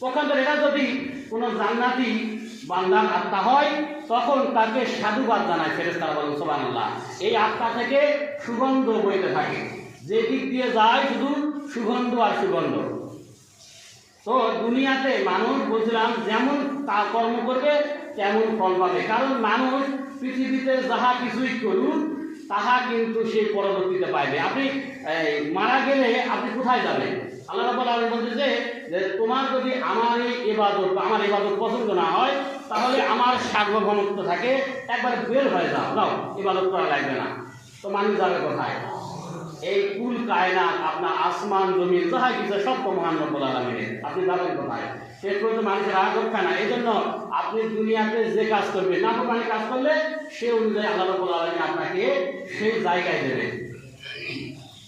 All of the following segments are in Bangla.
পক্ষান্তরে এটা যদি কোনো জান্নাতি বান্দার আত্মা হয় তখন তাকে সাধুবাদ জানায় ফেরেশতারা, বলেন সুবহানাল্লাহ। এই আত্মা থেকে সুগন্ধ বইতে থাকে, যে দিক দিয়ে যায় শুধু সুগন্ধ আর সুগন্ধ। তো দুনিয়াতে মানুষ বুঝলাম যেমন তা কর্ম করবে তেমন ফল পাবে, কারণ মানুষ পৃথিবীতে যাহা কিছুই করুক তাহা কিন্তু সে পরবর্তীতে পাইবে। আপনি মারা গেলে আপনি কোথায় যাবেন? আল্লাহ রাব্বুল আলামিন বলতেছে যে তোমার যদি আমার ইবাদত পছন্দ না হয় তাহলে আমার সার্বভৌমত্ব থাকে, একবার বের হয়ে যাও, নাও ইবাদত করা লাগবে না। তো মানুষ যাবে কোথায়? এই কুল কায়নাত, আপনার আসমান জমিন যাহা কিছু সব তো মহান রব্বুল আলামিনের, আপনি যাবেন কোথায়? শেষ পর্যন্ত মানুষের রাগ রক্ষা না। এই জন্য আপনি দুনিয়াতে যে কাজ করবেন, নাফরমানি কাজ করলে সে অনুযায়ী আল্লাহ রাব্বুল আলামিন আপনাকে সেই জায়গায় দেবে।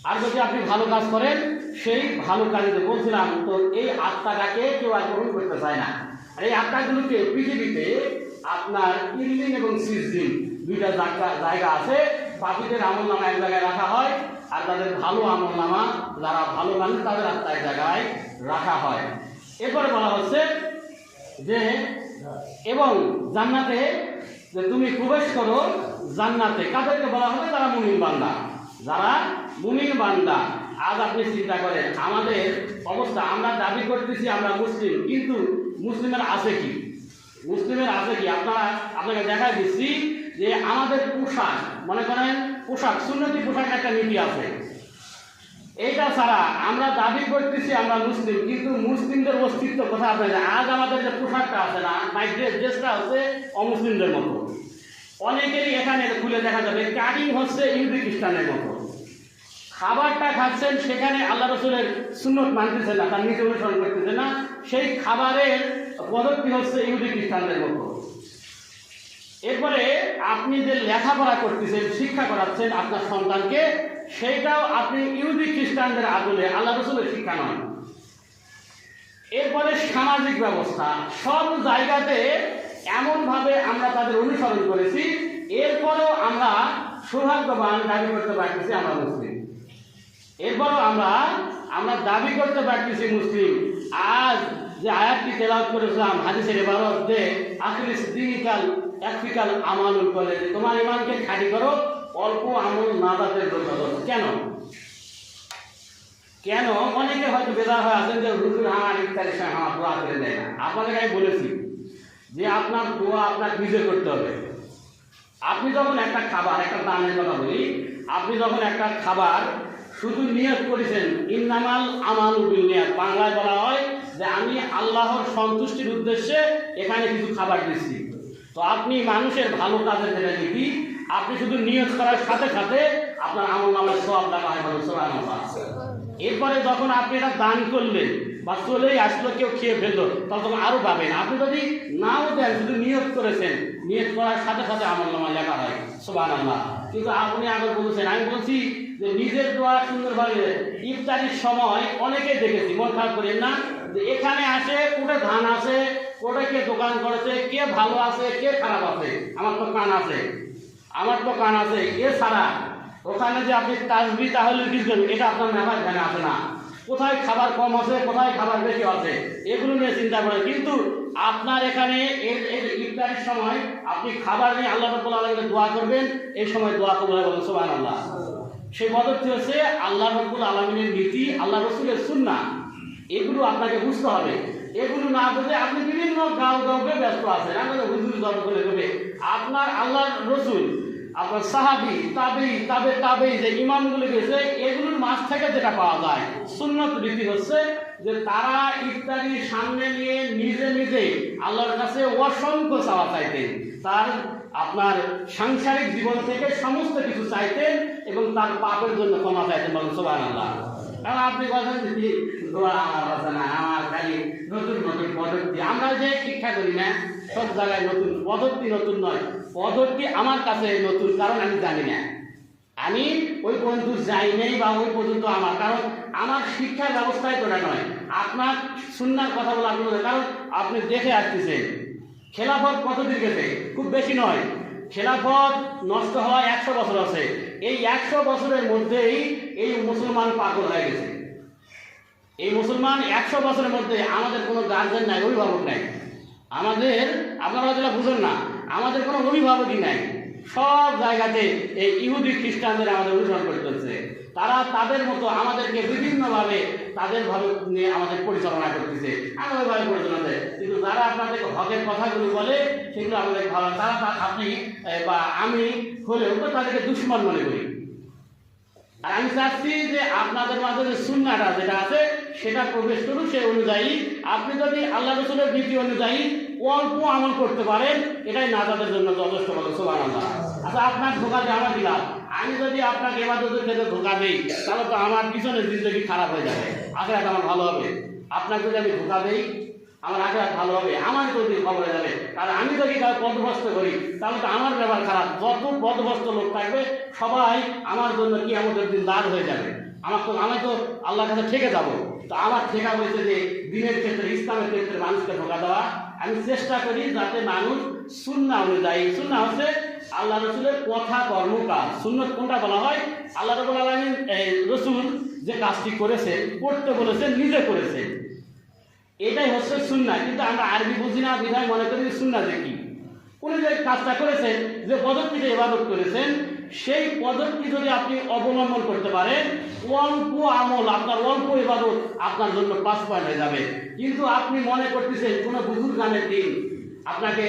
আর যদি আপনি ভালো কাজ করেন সেই ভালো কাজে বলছিলাম, তো এই আত্মাটাকে কেউ আর গ্রহণ করতে চায় না। আর এই আত্মাগুলোকে পৃথিবীতে আপনার ইল্লিন এবং সিজদিন দুইটা জায়গা আছে। পাপীদের আমল নামা এক জায়গায় রাখা হয়, আর তাদের ভালো আমল নামা, যারা ভালো মানুষ তাদের আত্মা এক জায়গায় রাখা হয়। এরপরে বলা হচ্ছে যে এবং জান্নাতে যে তুমি প্রবেশ করো জান্নাতে, কাদেরকে বলা হবে? যারা মুমিন বান্দা, যারা মুমিন বান্দা। আজ আপনি চিন্তা করেন আমাদের অবস্থা, আমরা দাবি করতেছি আমরা মুসলিম, কিন্তু মুসলিমের আছে কি? মুসলিমের আছে কি? আপনাকে দেখাই দিচ্ছি যে আমাদের পোশাক, মনে করেন পোশাক, সুন্নতি পোশাক একটা নীতি আছে। এইটা ছাড়া আমরা দাবি করতেছি আমরা মুসলিম, কিন্তু মুসলিমদের অস্তিত্ব কোথায়? আপনাদের আজ আমাদের যে পোশাকটা আছে না, ড্রেসটা হচ্ছে অমুসলিমদের মতো। অনেকেরই এখানে খুলে দেখা যাবে কাটিং হচ্ছে ইহুদি খ্রিস্টানের মতো। খাবারটা খাচ্ছেন সেখানে আল্লাহ রসুলের সুন্নত মানতেছে না, তার নীতি অনুসরণ করতেছে না, সেই খাবারের পদ্ধতি হচ্ছে ইহুদি খ্রিস্টানদের মতো। এরপরে আপনি যে লেখাপড়া করতেছেন, শিক্ষা করাচ্ছেন আপনার সন্তানকে, সেইটাও আপনি ইহুদি খ্রিস্টানদের আদলে, আল্লাহ রসুলের শিক্ষা নয়। এরপরে সামাজিক ব্যবস্থা, সব জায়গাতে এমনভাবে আমরা তাদের অনুসরণ করেছি, এরপরেও আমরা সৌভাগ্যবান দাবি করতে পারতেছি আমরা মুসলিম। এরপরও আমরা দাবি করতে পারতেছি মুসলিম। আজ যে আয়াতটি তেলাওয়াত করেছিলাম হাদিসের ইবারত যে আখলিস দিনিকাল একফিকাল আমালুল করে, তোমার ইমানকে খাঁটি করো, অল্প আমল নাজাতের জন্য। কেন অনেকে হয়তো বেজার হয়ে আছেন যে হুজুর আমার ইফতারের সময় আমার দোয়া করে দেয় না। আপনাদের আমি বলেছি যে আপনার দোয়া আপনার নিজে করতে হবে। আপনি যখন একটা খাবার, একটা দানের কথা বলি, আপনি যখন একটা খাবার শুধু নিয়ত করেছেন, ইন্নামাল আমালু বিন্নিয়াত, বাংলায় বলা হয় যে আমি আল্লাহর সন্তুষ্টির উদ্দেশ্যে এখানে কিছু খাবার দিচ্ছি। তো আপনি মানুষের ভালো কাজের যেটা নীতি, আপনি শুধু নিয়ত করার সাথে সাথে আপনার আমল নামায় সওয়াব লেখা হয়, বলেন সুবহানাল্লাহ। এরপরে যখন আপনি এটা দান করলেন বা চলেই আসলো, কেউ খেয়ে ফেললো, তখন আরো পাবেন। আপনি যদি নাও দেন, শুধু নিয়ত করেছেন, নিয়ত করার সাথে সাথে আমল নামায় লেখা হয়, সুবহানাল্লাহ। কিন্তু আপনি আগে বলেছেন, আমি বলছি যে নিজের দোয়া সুন্দরভাবে ইফতারির সময় অনেকেই দেখেছি, মন খারাপ করেন না, যে এখানে আসে কোটে ধান আছে, কোটে কে দোকান করেছে, কে ভালো আছে কে খারাপ আছে, আমার তো কান আছে, এছাড়া ওখানে যে আপনি তাসবিহ তাহলে দিবেন, এটা আপনার মাথায় ধ্যানে আসে না। কোথায় খাবার কম আছে, কোথায় খাবার বেশি আছে, এগুলো নিয়ে চিন্তা করেন। কিন্তু আপনার এখানে ইফতারের সময় আপনি খাবার নিয়ে আল্লাহ রাব্বুল আলামিনকে দোয়া করবেন, এই সময় দোয়া কবুল হয়, বলেন সুবহানাল্লাহ। সেই পদ্ধতি হচ্ছে আল্লাহ রাব্বুল আলামিনের নীতি, আল্লাহ রসুলের সুন্নাহ। এগুলো আপনাকে বুঝতে হবে। এগুলো না বুঝে আপনি বিভিন্ন গাঁওকে ব্যস্ত আছেন, আমাদের হুজুর জন্ম করে দেবে। আপনার আল্লাহ রসুল, আপনার সাহাবি, তাবেই যে ইমামগুলো গেছে, এগুলোর মাঝ থেকে যেটা পাওয়া যায় সুন্নত রীতি হচ্ছে যে তারা ইফতারির সামনে নিয়ে নিজে নিজে আল্লাহর কাছে অসংখ্য চাওয়া চাইতেন। তার আপনার সাংসারিক জীবন থেকে সমস্ত কিছু চাইতেন এবং তার পাপের জন্য ক্ষমা চাইতেন, বলেন সুবহানাল্লাহ। কারণ আপনি বলেন যে দোয়া আমার কাছে না, আমার খালি নতুন পদ্ধতি। আমরা যে শিক্ষা করি না, সব জায়গায় নতুন পদ্ধতি, নতুন নয় পদ্ধতি আমার কাছে নতুন, কারণ আমি জানি না, আমি ওই পর্যন্ত যাই নাই বা ওই পর্যন্ত আমার, কারণ আমার শিক্ষার ব্যবস্থায় তো নয়। আপনার সুন্নাহর কথা বলে আপনি, কারণ আপনি দেখে আসতেছেন খেলাফত কতদিন গেছে, খুব বেশি নয়। খেলাফত নষ্ট হওয়া 100 বছর আছে। এই 100 বছরের মধ্যেই এই মুসলমান পাগল হয়ে গেছে। এই মুসলমান 100 বছরের মধ্যে আমাদের কোনো গার্জেন নাই, অভিভাবক নাই। আমাদের, আপনারা যেটা বুঝেন না, আমাদের কোনো অভিভাবকই নাই। সব জায়গাতে এই ইহুদি খ্রিস্টানদের আমাদের অনুসরণ করে চলছে। তারা তাদের মতো আমাদেরকে বিভিন্নভাবে তাদের ভাবে নিয়ে আমাদের পরিচালনা করতেছে, আমাদেরভাবে পরিচালনা দেয়। কিন্তু যারা আপনাদের হকের কথাগুলো বলে সেগুলো আমাদের ভালো, তারা আপনি বা আমি হলেও তো তাদেরকে দুশ্মন মনে করি। আর আমি চাচ্ছি যে আপনাদের মাঝে যে সুন্নাহটা যেটা আছে সেটা প্রবেশ করুন। সে অনুযায়ী আপনি যদি আল্লাহ রাসূলের নীতি অনুযায়ী অল্প আমল করতে পারেন, এটাই নাজাতের জন্য যথেষ্ট বলে। সুবহানাল্লাহ। আচ্ছা, আপনার ধোঁকা দিয়ে আমার দিলাম, আমি যদি আপনাকে ইবাদতের ক্ষেত্রে ধোঁকা দিই তাহলে তো আমার পিছনের জিন্দগি খারাপ হয়ে যাবে, আখিরাত আমার ভালো হবে। আপনাকে যদি আমি ধোঁকা দিই আমার আখিরাত ভালো হবে, আমার যদি খবর হয়ে যাবে। আর আমি যদি পথভ্রষ্ট করি তাহলে তো আমার ব্যাপার খারাপ। যত পথভ্রষ্ট লোক থাকবে সবাই আমার জন্য কি আমাদের দিন দাঁড় হয়ে যাবে। আমি তো আল্লাহর কাছে ঠেকে যাব। তো আমার ঠেকা হয়েছে যে দিনের ক্ষেত্রে, ইসলামের ক্ষেত্রে মানুষকে ধোঁকা দেওয়া। আমি চেষ্টা করি যাতে মানুষ সুন্নাহ অনুযায়ী, সুন্নাহ হচ্ছে আল্লাহ রসুলের কথা, কর্ম, কাজ। সুন্নত কোনটা বলা হয়? আল্লাহ রাব্বুল আলামিন রসুল যে কাজটি করেছেন, করতে বলেছেন, নিজে করেছেন, এটাই হচ্ছে সুন্নাহ। কিন্তু আমরা আরবি বুঝি না, বিধায় মনে করি সুন্নাহ যে কি। উনি যে কাজটা করেছেন, যে পদ্ধতিতে ইবাদত করেছেন, সেই পদ্ধতি যদি আপনি অবলম্বন করতে পারেন, অল্প আমল, আপনার অল্প ইবাদত আপনার জন্য 5 পয়েন্ট হয়ে যাবে। কিন্তু আপনি মনে করতেছেন কোনো বুজুর্গানের দিন আপনাকে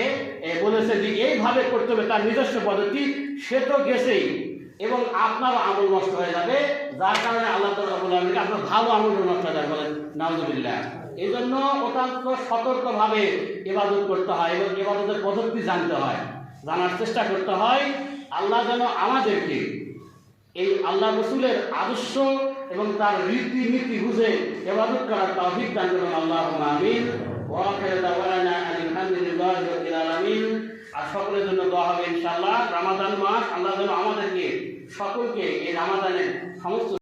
বলেছে যে এইভাবে করতে হবে, তার নিজস্ব পদ্ধতি, সে তো গেছেই, এবং আপনারও আমল নষ্ট হয়ে যাবে, যার কারণে আল্লাহ তাআলা বলেন আপনার ভালো আমল নষ্ট হয়ে যাবে, বলেন নাউযুবিল্লাহ। এই জন্য অত্যন্ত সতর্কভাবে ইবাদত করতে হয় এবং ইবাদতের পদ্ধতি জানতে হয়, জানার চেষ্টা করতে হয়। আল্লাহ যেন আমাদেরকে এই আল্লাহ রসুলের আদর্শ এবং তার রীতিনীতি বুঝে ইবাদত করার তৌফিক দান করুন। আল্লাহুম্মা আমিন। ওয়া আখিরু দাওয়ানা আলহামদুলিল্লাহি রাব্বিল আলামিন। আর সকলের জন্য দোয়া হবে ইনশাআল্লাহ। রমাদান মাস, আল্লাহ যেন আমাদেরকে সকলকে এই রমাদানের সমস্ত